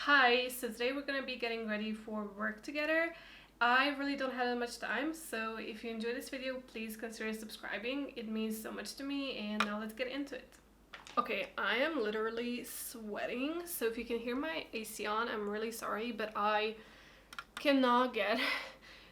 Hi, so today we're gonna be getting ready for work together. I really don't have that much time, so if you enjoy this video, please consider subscribing. It means so much to me, and now let's get into it. Okay, I am literally sweating, so if you can hear my AC on, I'm really sorry, but I cannot get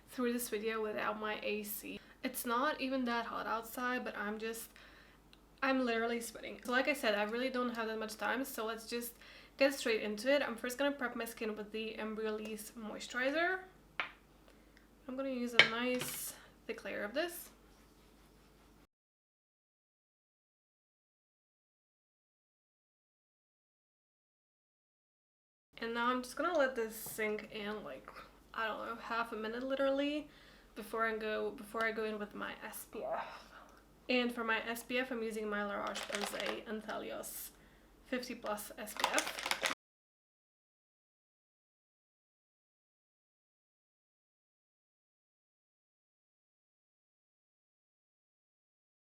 through this video without my AC. It's not even that hot outside, but I'm literally sweating. So like I said, I really don't have that much time, so let's just get straight into it. I'm first gonna prep my skin with the Embryolisse moisturizer. I'm gonna use a nice thick layer of this. And now I'm just gonna let this sink in like, I don't know, half a minute literally before I go in with my SPF. And for my SPF, I'm using my Roche-Posay Anthelios 50 plus SPF.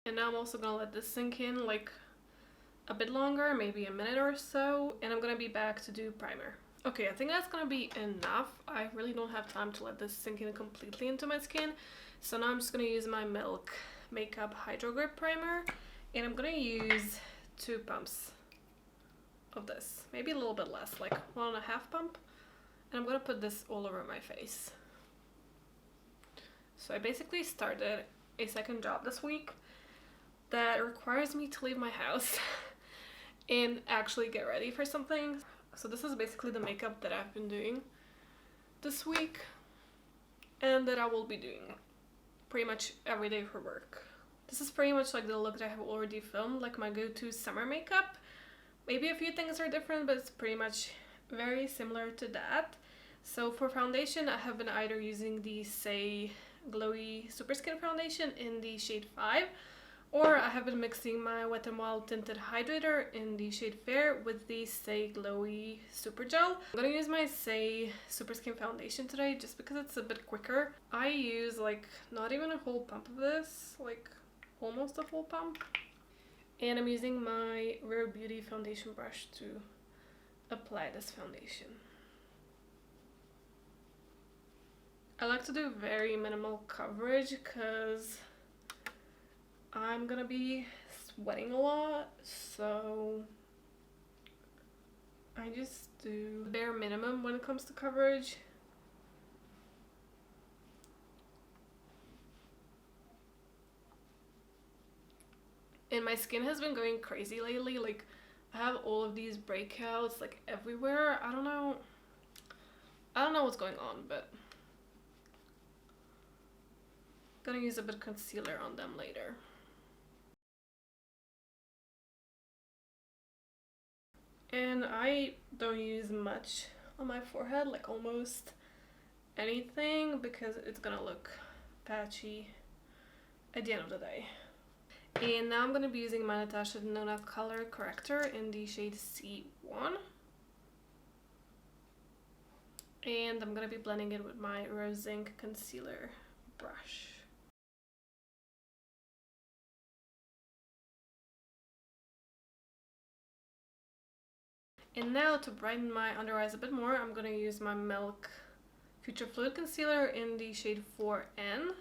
And now I'm also gonna let this sink in like a bit longer, maybe a minute or so, and I'm gonna be back to do primer. Okay, I think that's gonna be enough. I really don't have time to let this sink in completely into my skin, so now I'm just gonna use my Milk Makeup Hydro Grip Primer, and I'm gonna use 2 pumps of this, maybe a little bit less, like 1.5 pump, and I'm gonna put this all over my face. So I basically started a second job this week that requires me to leave my house and actually get ready for something. So this is basically the makeup that I've been doing this week and that I will be doing pretty much every day for work. This is pretty much like the look that I have already filmed, like my go-to summer makeup. Maybe a few things are different, but it's pretty much very similar to that. So for foundation, I have been either using the Saie Glowy Super Skin Foundation in the shade 5, or I have been mixing my Wet n Wild Tinted Hydrator in the shade Fair with the Saie Glowy Super Gel. I'm gonna use my Saie Super Skin Foundation today just because it's a bit quicker. I use like not even a whole pump of this, like almost a full pump. And I'm using my Rare Beauty foundation brush to apply this foundation. I like to do very minimal coverage because I'm gonna be sweating a lot, so I just do bare minimum when it comes to coverage. And my skin has been going crazy lately, like I have all of these breakouts like everywhere. I don't know what's going on, but I'm gonna use a bit of concealer on them later. And I don't use much on my forehead, like almost anything, because it's gonna look patchy at the end of the day. And now I'm gonna be using my Natasha Denona Color Corrector in the shade C1. And I'm gonna be blending it with my Rose Ink Concealer brush. And now to brighten my under eyes a bit more, I'm gonna use my Milk Future Fluid Concealer in the shade 4N.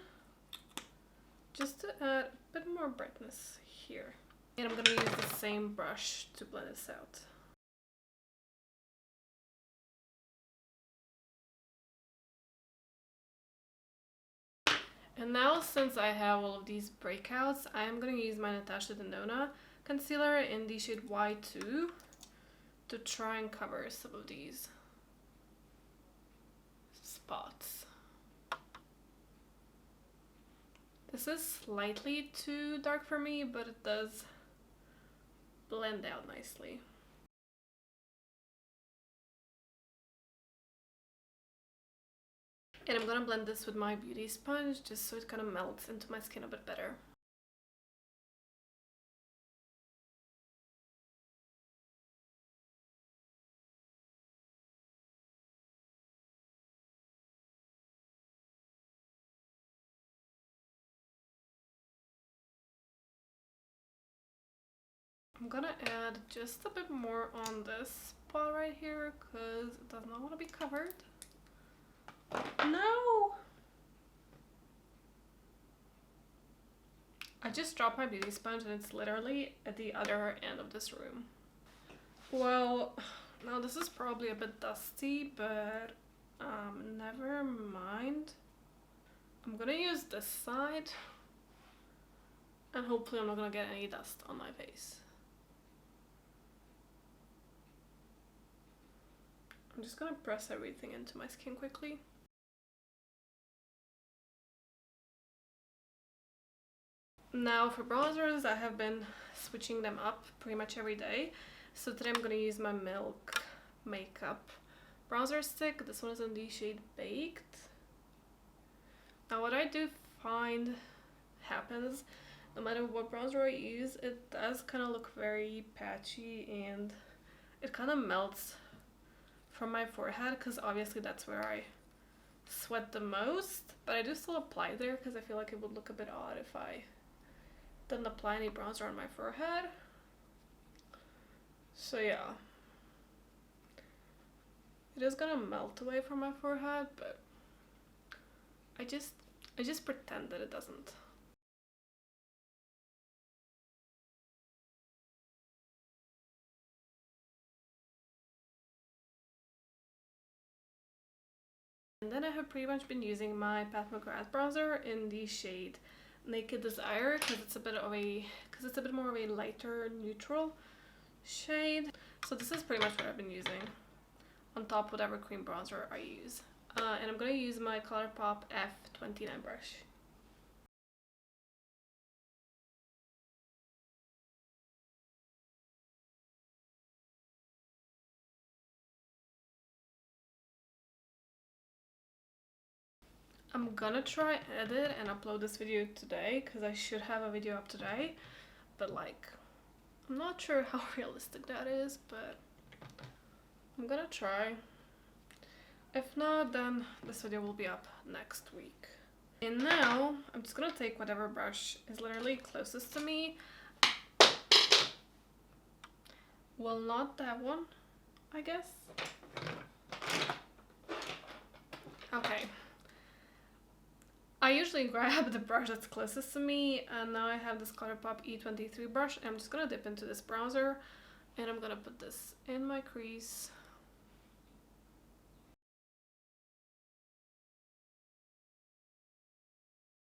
Just to add a bit more brightness here. And I'm gonna use the same brush to blend this out. And now, since I have all of these breakouts, I am going to use my Natasha Denona concealer in the shade Y2 to try and cover some of these spots. This is slightly too dark for me, but it does blend out nicely. And I'm going to blend this with my beauty sponge just so it kind of melts into my skin a bit better. I'm gonna add just a bit more on this spot right here because it does not want to be covered. No! I just dropped my beauty sponge and it's literally at the other end of this room. Well, now this is probably a bit dusty, but never mind. I'm gonna use this side and hopefully I'm not gonna get any dust on my face. I'm just gonna press everything into my skin quickly. Now for bronzers, I have been switching them up pretty much every day. So today I'm gonna use my Milk Makeup bronzer stick. This one is in the shade Baked. Now what I do find happens, no matter what bronzer I use, it does kind of look very patchy and it kind of melts from my forehead because obviously that's where I sweat the most. But I do still apply there because I feel like it would look a bit odd if I didn't apply any bronzer on my forehead. So yeah, it is gonna melt away from my forehead, but I just pretend that it doesn't. And then I have pretty much been using my McGrath bronzer in the shade Naked Desire because it's a bit more of a lighter neutral shade. So this is pretty much what I've been using on top of whatever cream bronzer I use. And I'm going to use my Colourpop F29 brush. I'm gonna try edit and upload this video today because I should have a video up today, but like I'm not sure how realistic that is, but I'm gonna try. If not, then this video will be up next week. And now I'm just gonna take whatever brush is literally closest to me. Well, not that one, I guess. Okay. I usually grab the brush that's closest to me, and now I have this Colourpop E23 brush, and I'm just gonna dip into this bronzer, and I'm gonna put this in my crease.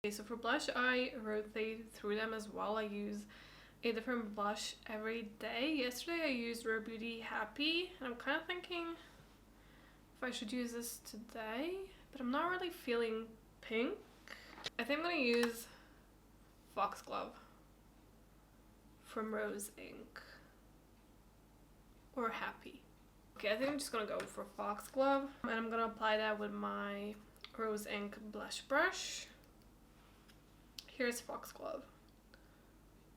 Okay, so for blush, I rotate through them as well. I use a different blush every day. Yesterday I used Rare Beauty Happy, and I'm kind of thinking if I should use this today, but I'm not really feeling pink. I think I'm gonna use Foxglove from Rose Ink or Happy. Okay, I think I'm just gonna go for Foxglove, and I'm gonna apply that with my Rose Ink blush brush. Here's Foxglove.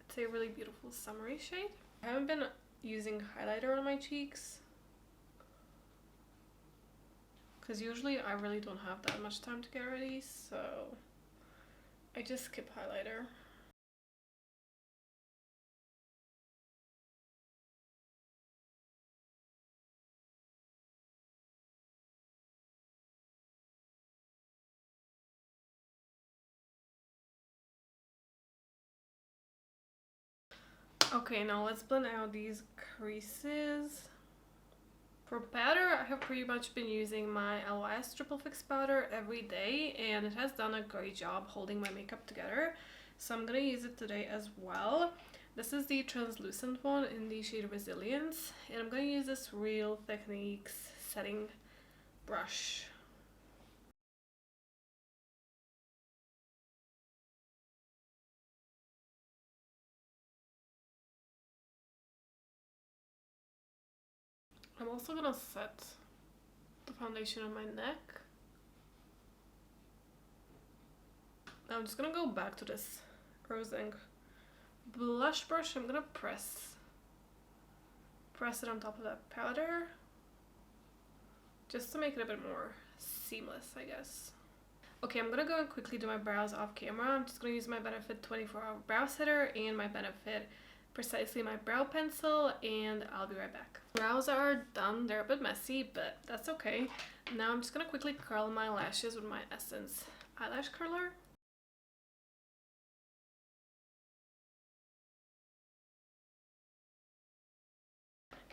It's a really beautiful summery shade. I haven't been using highlighter on my cheeks because usually I really don't have that much time to get ready, so I just skip highlighter. Okay, now let's blend out these creases. For powder, I have pretty much been using my LYS Triple Fix powder every day, and it has done a great job holding my makeup together. So I'm gonna use it today as well. This is the translucent one in the shade Resiliance, and I'm gonna use this Real Techniques setting brush. I'm also gonna set the foundation on my neck. Now I'm just gonna go back to this Rose Ink blush brush. I'm gonna press it on top of that powder just to make it a bit more seamless, I guess. Okay, I'm gonna go and quickly do my brows off camera. I'm just gonna use my Benefit 24-Hour Brow Setter and my Benefit precisely my brow pencil, and I'll be right back. Brows are done. They're a bit messy, but that's okay. Now I'm just gonna quickly curl my lashes with my Essence eyelash curler.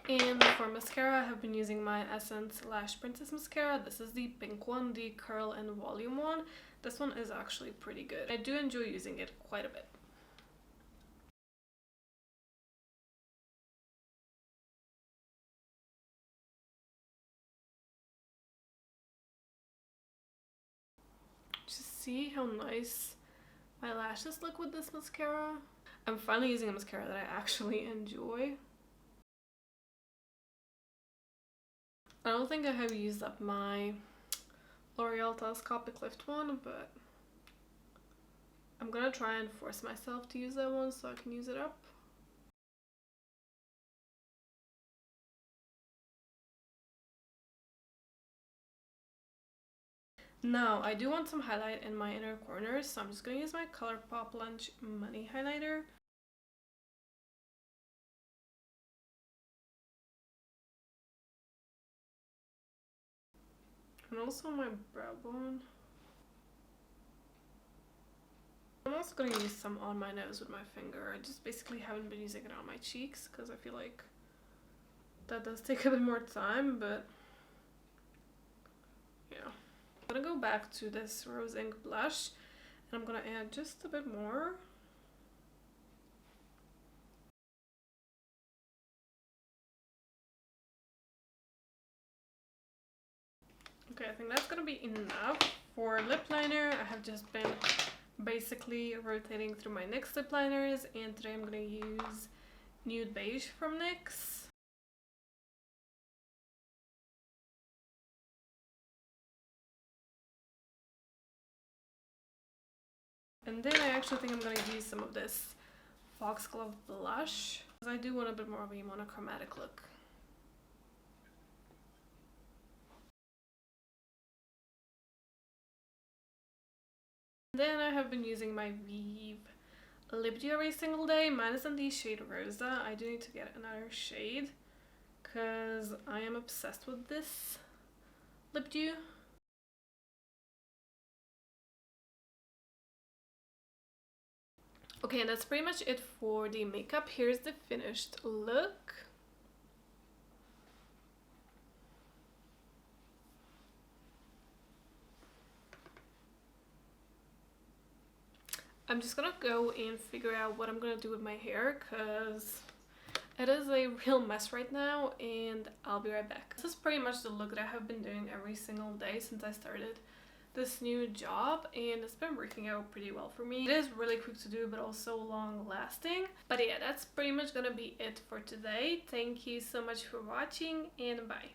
And for mascara, I have been using my Essence Lash Princess mascara. This is the pink one, the curl and volume one. This one is actually pretty good. I do enjoy using it quite a bit. Just see how nice my lashes look with this mascara. I'm finally using a mascara that I actually enjoy. I don't think I have used up my L'Oreal Telescopic Lift one, but I'm gonna try and force myself to use that one so I can use it up. Now, I do want some highlight in my inner corners, so I'm just gonna use my Colourpop Lunch Money Highlighter. And also my brow bone. I'm also going to use some on my nose with my finger. I just basically haven't been using it on my cheeks because I feel like that does take a bit more time, but yeah. I'm going to go back to this Rose Ink blush and I'm going to add just a bit more. Okay, I think that's going to be enough. For lip liner, I have just been basically rotating through my NYX lip liners, and today I'm going to use Nude Beige from NYX. And then I actually think I'm going to use some of this Foxglove blush, because I do want a bit more of a monochromatic look. Then I have been using my VIEVE Lip Dew every single day. Mine is in the shade Rosa. I do need to get another shade because I am obsessed with this lip dew. Okay, and that's pretty much it for the makeup. Here's the finished look. I'm just gonna go and figure out what I'm gonna do with my hair because it is a real mess right now, and I'll be right back. This is pretty much the look that I have been doing every single day since I started this new job, and it's been working out pretty well for me. It is really quick to do but also long lasting. But yeah, that's pretty much gonna be it for today. Thank you so much for watching, and bye.